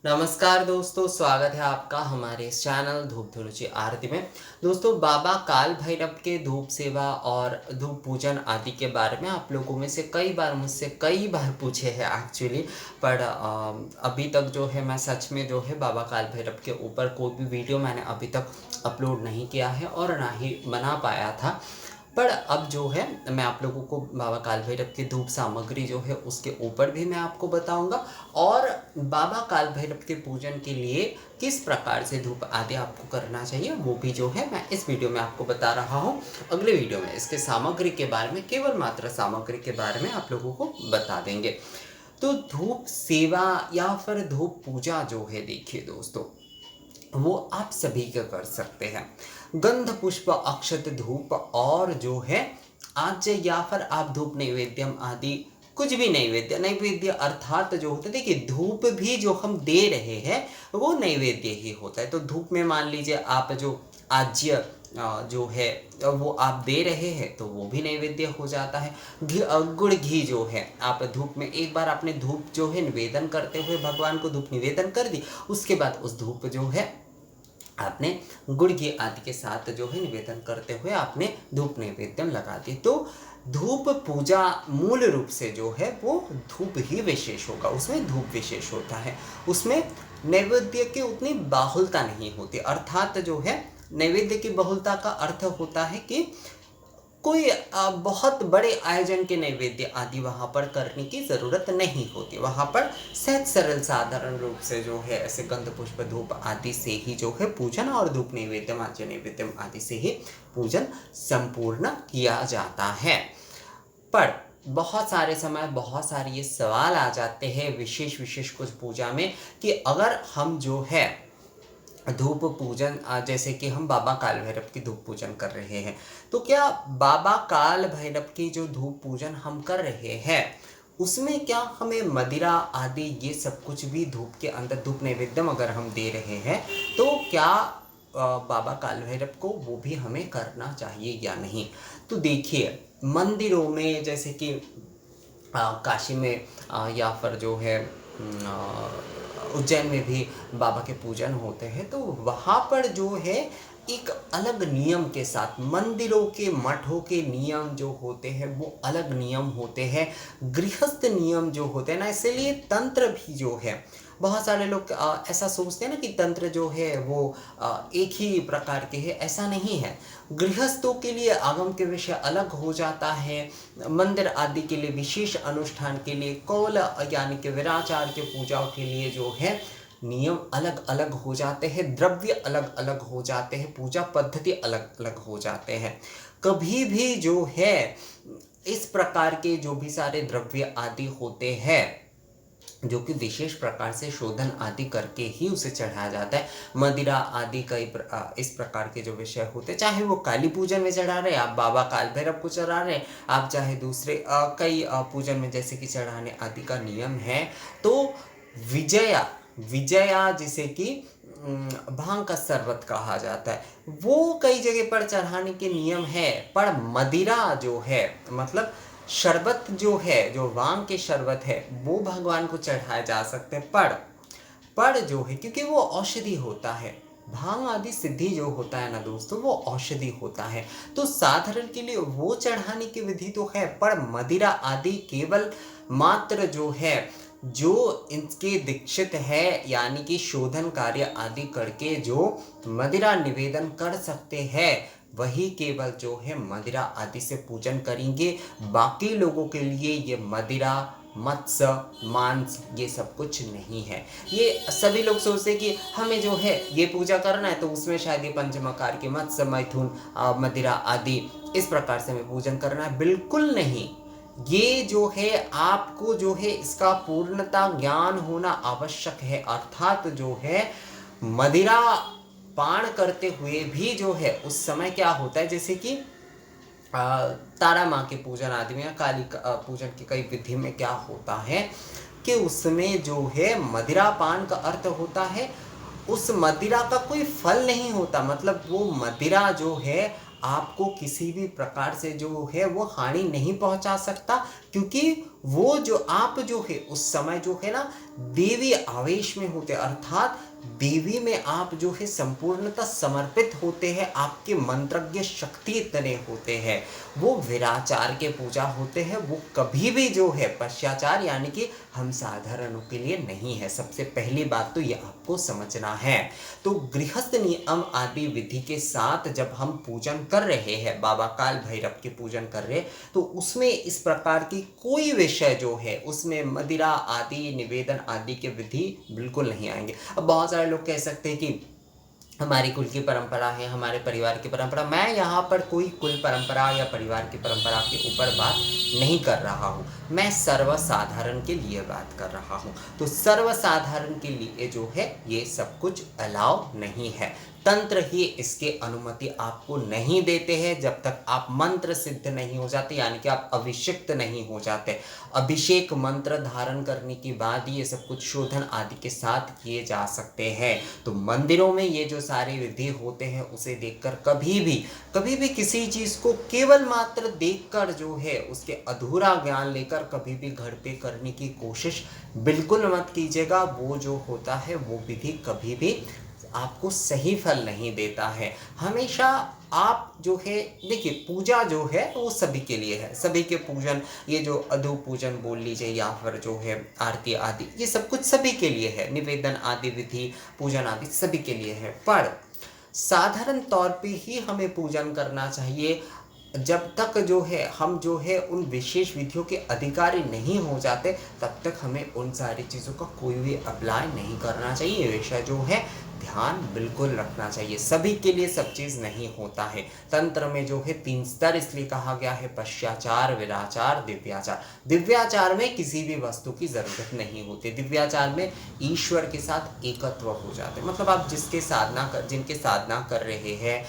नमस्कार दोस्तों, स्वागत है आपका हमारे इस चैनल धूप धुनुची आरती में। दोस्तों, बाबा काल भैरव के धूप सेवा और धूप पूजन आदि के बारे में आप लोगों में से कई बार मुझसे कई बार पूछे हैं एक्चुअली। पर अभी तक जो है मैं सच में जो है बाबा काल भैरव के ऊपर कोई भी वीडियो मैंने अभी तक अपलोड नहीं किया है और ना ही बना पाया था। पर अब जो है मैं आप लोगों को बाबा काल भैरव की धूप सामग्री जो है उसके ऊपर भी मैं आपको बताऊंगा और बाबा काल भैरव के पूजन के लिए किस प्रकार से धूप आदि आपको करना चाहिए वो भी जो है मैं इस वीडियो में आपको बता रहा हूँ। अगले वीडियो में इसके सामग्री के बारे में, केवल मात्र सामग्री के बारे में आप लोगों को बता देंगे। तो धूप सेवा या फिर धूप पूजा जो है, देखिए दोस्तों, वो आप सभी का कर सकते हैं। गंध पुष्प अक्षत धूप और जो है आज या फिर आप धूप नैवेद्यम आदि कुछ भी नैवेद्य नैवेद्य अर्थात जो होता है, देखिए धूप भी जो हम दे रहे हैं वो नैवेद्य ही होता है। तो धूप में मान लीजिए आप जो आज्य जो है वो आप दे रहे हैं तो वो भी नैवेद्य हो जाता है। गुड़ घी जो है आप धूप में एक बार आपने धूप जो है निवेदन करते हुए भगवान को धूप निवेदन कर दी, उसके बाद उस धूप जो है आपने गुड़ घी आदि के साथ जो है निवेदन करते हुए आपने धूप नैवेद्यम लगा दी। तो धूप पूजा मूल रूप से जो है वो धूप ही विशेष होगा, उसमें धूप विशेष होता है, उसमें नैवेद्य की उतनी बाहुलता नहीं होती। अर्थात जो है नैवेद्य की बहुलता का अर्थ होता है कि कोई बहुत बड़े आयोजन के नैवेद्य आदि वहाँ पर करने की ज़रूरत नहीं होती। वहाँ पर सहज सरल साधारण रूप से जो है ऐसे गंध पुष्प धूप आदि से ही जो है पूजन और धूप नैवेद्यम आज्य नैवेद्यम आदि से ही पूजन संपूर्ण किया जाता है। पर बहुत सारे समय बहुत सारे ये सवाल आ जाते हैं विशेष विशेष कुछ पूजा में कि अगर हम जो है धूप पूजन जैसे कि हम बाबा काल भैरव की धूप पूजन कर रहे हैं, तो क्या बाबा काल भैरव की जो धूप पूजन हम कर रहे हैं उसमें क्या हमें मदिरा आदि ये सब कुछ भी धूप के अंदर धूप नैवेद्यम अगर हम दे रहे हैं तो क्या बाबा काल भैरव को वो भी हमें करना चाहिए या नहीं? तो देखिए, मंदिरों में जैसे कि काशी में या फिर जो है उज्जैन में भी बाबा के पूजन होते हैं, तो वहाँ पर जो है एक अलग नियम के साथ मंदिरों के मठों के नियम जो होते हैं वो अलग नियम होते हैं, गृहस्थ नियम जो होते हैं ना। इसलिए तंत्र भी जो है, बहुत सारे लोग ऐसा सोचते हैं ना कि तंत्र जो है वो एक ही प्रकार के है, ऐसा नहीं है। गृहस्थों के लिए आगम के विषय अलग हो जाता है, मंदिर आदि के लिए विशेष अनुष्ठान के लिए कौल यानी कि विराचार के पूजाओं के लिए जो है नियम अलग अलग हो जाते हैं, द्रव्य अलग अलग हो जाते हैं, पूजा पद्धति अलग अलग हो जाते हैं। कभी भी जो है इस प्रकार के जो भी सारे द्रव्य आदि होते हैं जो कि विशेष प्रकार से शोधन आदि करके ही उसे चढ़ाया जाता है, मदिरा आदि कई इस प्रकार के जो विषय होते हैं, चाहे वो काली पूजन में चढ़ा रहे, आप बाबा काल भैरव को चढ़ा रहे, आप चाहे दूसरे कई पूजन में जैसे कि चढ़ाने आदि का नियम है। तो विजया विजया जिसे कि भांग का शरबत कहा जाता है, वो कई जगह पर चढ़ाने के नियम है। पर मदिरा जो है मतलब शरबत जो है, जो भांग के शरबत है, वो भगवान को चढ़ाया जा सकते हैं। पर जो है क्योंकि वो औषधि होता है, भांग आदि सिद्धि जो होता है ना दोस्तों, वो औषधि होता है, तो साधारण के लिए वो चढ़ाने की विधि तो है। पर मदिरा आदि केवल मात्र जो है जो इनके दीक्षित है यानी कि शोधन कार्य आदि करके जो मदिरा निवेदन कर सकते हैं वही केवल जो है मदिरा आदि से पूजन करेंगे। बाकी लोगों के लिए ये मदिरा मत्स्य मांस ये सब कुछ नहीं है। ये सभी लोग सोचते हैं कि हमें जो है ये पूजा करना है तो उसमें शायद ये पंचमकार के मत्स्य मैथुन मदिरा आदि इस प्रकार से हमें पूजन करना है। बिल्कुल नहीं, ये जो है आपको जो है इसका पूर्णता ज्ञान होना आवश्यक है। अर्थात जो है मदिरा पान करते हुए भी जो है उस समय क्या होता है, जैसे कि तारा माँ के पूजन आदि में या काली पूजन की कई विधि में क्या होता है कि उसमें जो है मदिरा पान का अर्थ होता है उस मदिरा का कोई फल नहीं होता, मतलब वो मदिरा जो है आपको किसी भी प्रकार से जो है वो हानि नहीं पहुंचा सकता, क्योंकि वो जो आप जो है उस समय जो है ना देवी आवेश में होते, अर्थात देवी में आप जो है संपूर्णतः समर्पित होते हैं, आपके मंत्रज्ञ शक्ति इतने होते हैं, वो विराचार के पूजा होते हैं, वो कभी भी जो है पश्चाचार यानी कि हम साधारणों के लिए नहीं है। सबसे पहली बात तो ये आपको समझना है। तो गृहस्थ नियम आदि विधि के साथ जब हम पूजन कर रहे हैं, बाबा काल भैरव के पूजन कर रहे हैं, तो उसमें इस प्रकार की कोई विषय जो है उसमें मदिरा आदि निवेदन आदि के विधि बिल्कुल नहीं आएंगे। अब बहुत सारे लोग कह सकते हैं कि हमारी कुल की परंपरा है, हमारे परिवार की परंपरा। मैं यहाँ पर कोई कुल परंपरा या परिवार की परंपरा के ऊपर बात नहीं कर रहा हूँ, मैं सर्वसाधारण के लिए बात कर रहा हूँ। तो सर्वसाधारण के लिए जो है ये सब कुछ अलाउ नहीं है। तंत्र ही इसके अनुमति आपको नहीं देते हैं जब तक आप मंत्र सिद्ध नहीं हो जाते, यानी कि आप अभिषिक्त नहीं हो जाते। अभिषेक मंत्र धारण करने के बाद ये सब कुछ शोधन आदि के साथ किए जा सकते हैं। तो मंदिरों में ये जो सारे विधि होते हैं उसे देखकर कभी भी किसी चीज को केवल मात्र देखकर जो है उसके अधूरा ज्ञान लेकर कभी भी घर पे करने की कोशिश बिल्कुल मत कीजिएगा। वो जो होता है वो विधि कभी भी आपको सही फल नहीं देता है। हमेशा आप जो है देखिए, पूजा जो है वो सभी के लिए है, सभी के पूजन, ये जो अधू पूजन बोल लीजिए या फिर जो है आरती आदि, ये सब कुछ सभी के लिए है, निवेदन आदि विधि पूजन आदि सभी के लिए है। पर साधारण तौर पे ही हमें पूजन करना चाहिए जब तक जो है हम जो है उन विशेष विधियों के अधिकारी नहीं हो जाते, तब तक हमें उन सारी चीज़ों का कोई भी अप्लाई नहीं करना चाहिए। ये विषय जो है ध्यान बिल्कुल रखना चाहिए। सभी के लिए सब चीज़ नहीं होता है। तंत्र में जो है 3 स्तर इसलिए कहा गया है, पश्चाचार, विराचार, दिव्याचार। दिव्याचार में किसी भी वस्तु की जरूरत नहीं होती। दिव्याचार में ईश्वर के साथ एकत्व हो जाते, मतलब आप जिनके साधना कर रहे हैं,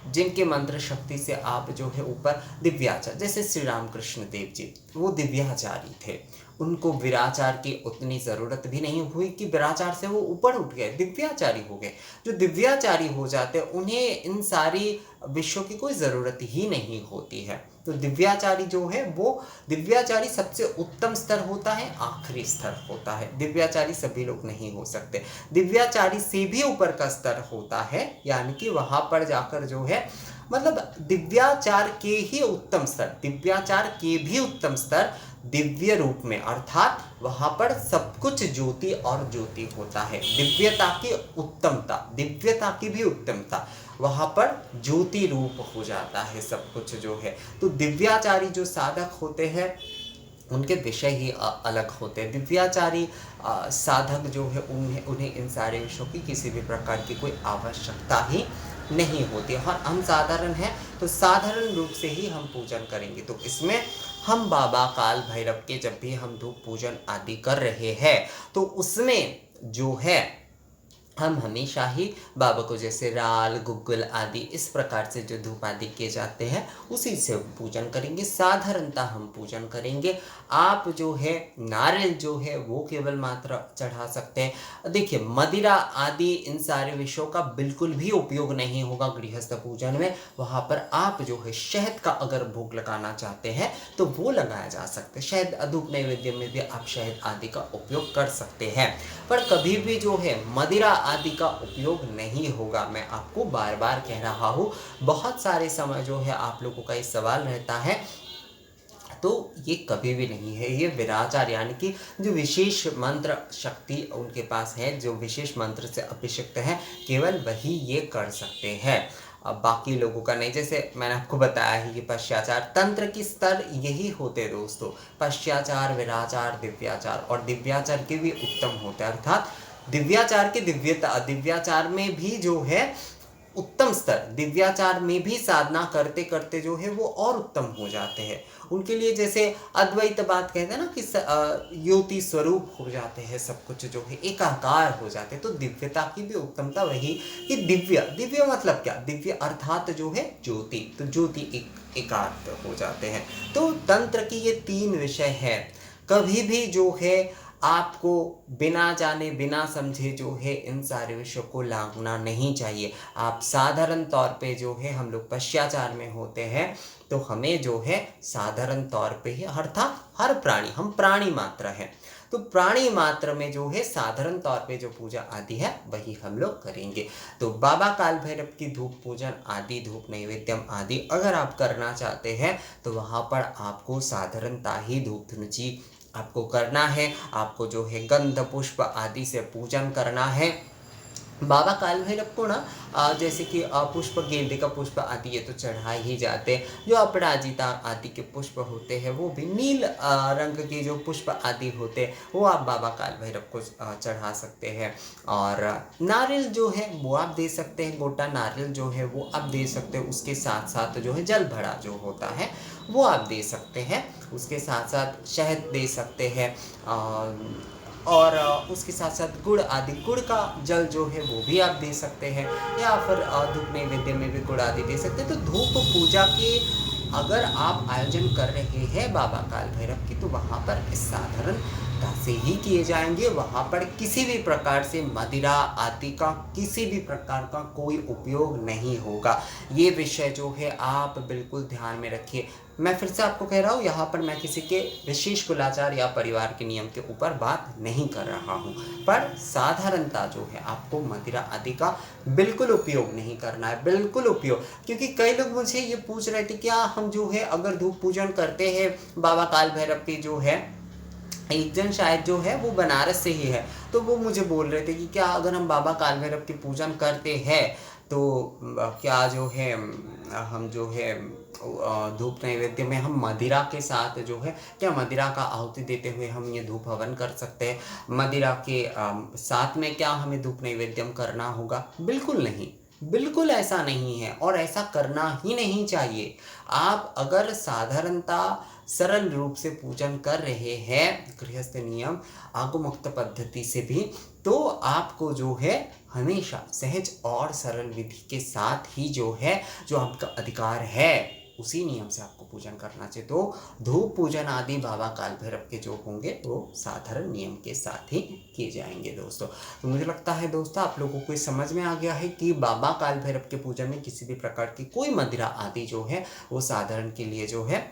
जिनके मंत्र शक्ति से आप जो है ऊपर दिव्याचार, जैसे श्री रामकृष्ण देव जी वो दिव्याचारी थे, उनको विराचार की उतनी ज़रूरत भी नहीं हुई कि विराचार से वो ऊपर उठ गए, दिव्याचारी हो गए। जो दिव्याचारी हो जाते उन्हें इन सारी विषयों की कोई ज़रूरत ही नहीं होती है। तो दिव्याचारी जो है वो दिव्याचारी सबसे उत्तम स्तर होता है, आखिरी स्तर होता है। दिव्याचारी सभी लोग नहीं हो सकते। दिव्याचारी से भी ऊपर का स्तर होता है, यानी कि वहां पर जाकर जो है मतलब दिव्याचार के ही उत्तम स्तर, दिव्याचार के भी उत्तम स्तर दिव्य रूप में, अर्थात वहां पर सब कुछ ज्योति और ज्योति होता है। दिव्यता की उत्तमता, दिव्यता की भी उत्तमता, वहां पर ज्योति रूप हो जाता है सब कुछ जो है। तो दिव्याचारी जो साधक होते हैं उनके विषय ही अलग होते हैं। दिव्याचारी साधक जो है उन्हें इन सारे विषयों की किसी भी प्रकार की कोई आवश्यकता ही नहीं होती। और हम साधारण हैं तो साधारण रूप से ही हम पूजन करेंगे। तो इसमें हम बाबा काल भैरव के जब भी हम धूप पूजन आदि कर रहे हैं तो उसमें जो है हम हमेशा ही बाबा को जैसे राल, गुग्गल आदि इस प्रकार से जो धूप आदि किए जाते हैं उसी से पूजन करेंगे। साधारणतः हम पूजन करेंगे। आप जो है नारियल जो है वो केवल मात्र चढ़ा सकते हैं। देखिए, मदिरा आदि इन सारे विषयों का बिल्कुल भी उपयोग नहीं होगा गृहस्थ पूजन में। वहाँ पर आप जो है शहद का अगर भोग लगाना चाहते हैं तो वो लगाया जा सकता है। शहद धूप नैवेद्य में भी आप शहद आदि का उपयोग कर सकते हैं, पर कभी भी जो है मदिरा आदि का उपयोग नहीं होगा। मैं आपको बार बार कह रहा हूँ, बहुत सारे समय जो है आप लोगों का ये सवाल रहता है, तो ये कभी भी नहीं है। ये विराचार यानी कि जो विशेष मंत्र शक्ति उनके पास है, जो विशेष मंत्र से अभिषिक्त है, केवल वही ये कर सकते हैं, अब बाकी लोगों का नहीं। जैसे मैंने आपको बताया ही कि पश्चाचार, तंत्र की स्तर यही होते हैं दोस्तों, पश्चाचार, विराचार, दिव्याचार, और दिव्याचार के भी उत्तम होते हैं। अर्थात दिव्याचार की दिव्यता, दिव्याचार में भी जो है उत्तम स्तर, दिव्याचार में भी साधना करते करते जो है वो और उत्तम हो जाते हैं। उनके लिए जैसे अद्वैत बात कहते हैं ना कि ज्योति स्वरूप हो जाते हैं, सब कुछ जो है एकाकार हो जाते हैं। तो दिव्यता की भी उत्तमता वही कि दिव्य मतलब क्या, दिव्य अर्थात जो है ज्योति, तो ज्योति एकार्थ हो जाते हैं। तो तंत्र की ये 3 विषय है। कभी भी जो है आपको बिना जाने बिना समझे जो है इन सारे विषयों को लांघना नहीं चाहिए। आप साधारण तौर पे जो है हम लोग पश्चाचार में होते हैं, तो हमें जो है साधारण तौर पे ही अर्थात हर प्राणी, हम प्राणी मात्र हैं, तो प्राणी मात्र में जो है साधारण तौर पे जो पूजा आदि है वही हम लोग करेंगे। तो बाबा काल भैरव की धूप पूजन आदि, धूप नैवेद्यम आदि अगर आप करना चाहते हैं तो वहाँ पर आपको साधारणता ही धूप धुनुची आपको करना है। आपको जो है गंध पुष्प आदि से पूजन करना है। बाबा काल भैरव को ना जैसे कि पुष्प, गेंदे का पुष्प आदि ये तो चढ़ाए ही जाते हैं। जो अपराजिता आदि के पुष्प होते हैं वो भी नील रंग के जो पुष्प आदि होते हैं वो आप बाबा काल भैरव को चढ़ा सकते हैं। और नारियल जो है वो आप दे सकते हैं, गोटा नारियल जो है वो आप दे सकते हैं। उसके साथ साथ जो है जल भरा जो होता है वो आप दे सकते हैं। उसके साथ साथ शहद दे सकते हैं। और उसके साथ साथ गुड़ आदि, गुड़ का जल जो है वो भी आप दे सकते हैं, या फिर धूप नैवेद्य में भी गुड़ आदि दे सकते हैं। तो धूप पूजा के अगर आप आयोजन कर रहे हैं बाबा काल भैरव की, तो वहाँ पर साधारणता से ही किए जाएंगे। वहाँ पर किसी भी प्रकार से मदिरा आदि का किसी भी प्रकार का कोई उपयोग नहीं होगा। ये विषय जो है आप बिल्कुल ध्यान में रखिए। मैं फिर से आपको कह रहा हूँ, यहाँ पर मैं किसी के विशेष कुलाचार या परिवार के नियम के ऊपर बात नहीं कर रहा हूँ, पर साधारणता जो है आपको मदिरा आदि का बिल्कुल उपयोग नहीं करना है, बिल्कुल उपयोग। क्योंकि कई लोग मुझे ये पूछ रहे थे, क्या हम जो है अगर धूप पूजन करते हैं बाबा काल भैरव की, जो है एक जन शायद जो है वो बनारस से ही है, तो वो मुझे बोल रहे थे कि क्या अगर हम बाबा काल भैरव की पूजन करते हैं तो क्या जो है हम जो है धूप नैवेद्य में हम मदिरा के साथ जो है, क्या मदिरा का आहुति देते हुए हम ये धूप हवन कर सकते हैं? मदिरा के साथ में क्या हमें धूप नैवेद्यम करना होगा? बिल्कुल नहीं, बिल्कुल ऐसा नहीं है और ऐसा करना ही नहीं चाहिए। आप अगर साधारणता सरल रूप से पूजन कर रहे हैं गृहस्थ नियम आगमोक्त पद्धति से भी, तो आपको जो है हमेशा सहज और सरल विधि के साथ ही जो है, जो आपका अधिकार है उसी नियम से आपको पूजन करना चाहिए। तो धूप पूजन आदि बाबा काल भैरव के जो होंगे वो साधारण नियम के साथ ही किए जाएंगे दोस्तों। तो मुझे लगता है दोस्तों आप लोगों को समझ में आ गया है कि बाबा काल भैरव के पूजन में किसी भी प्रकार की कोई मदिरा आदि जो है वो साधारण के लिए जो है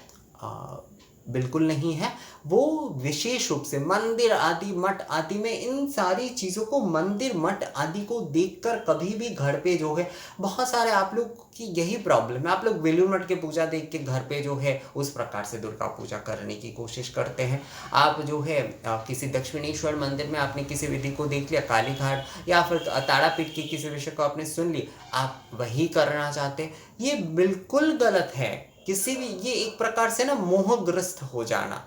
बिल्कुल नहीं है। वो विशेष रूप से मंदिर आदि मठ आदि में इन सारी चीज़ों को, मंदिर मठ आदि को देखकर कभी भी घर पे जो है, बहुत सारे आप लोग की यही प्रॉब्लम है, आप लोग बेलूर मठ के पूजा देख के घर पे जो है उस प्रकार से दुर्गा पूजा करने की कोशिश करते हैं। आप जो है किसी दक्षिणेश्वर मंदिर में आपने किसी विधि को देख लिया, काली घाट या फिर तारापीठ की किसी विषय को आपने सुन ली, आप वही करना चाहते हैं, ये बिल्कुल गलत है। किसी भी, ये एक प्रकार से ना मोहग्रस्त हो जाना,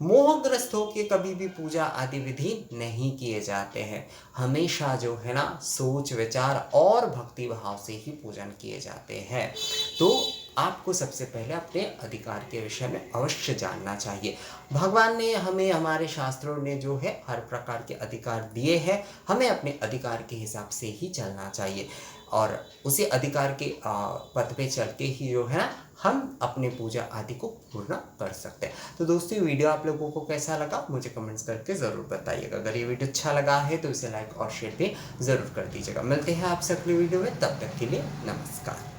मोहग्रस्त होके कभी भी पूजा आदि विधि नहीं किए जाते हैं। हमेशा जो है ना सोच विचार और भक्ति भाव से ही पूजन किए जाते हैं। तो आपको सबसे पहले अपने अधिकार के विषय में अवश्य जानना चाहिए। भगवान ने हमें, हमारे शास्त्रों ने जो है हर प्रकार के अधिकार दिए हैं, हमें अपने अधिकार के हिसाब से ही चलना चाहिए और उसी अधिकार के पथ पे चल के ही जो है ना हम अपने पूजा आदि को पूर्ण कर सकते हैं। तो दोस्तों वीडियो आप लोगों को कैसा लगा मुझे कमेंट्स करके ज़रूर बताइएगा। अगर ये वीडियो अच्छा लगा है तो इसे लाइक और शेयर भी ज़रूर कर दीजिएगा। मिलते हैं आपसे अगली वीडियो में, तब तक के लिए नमस्कार।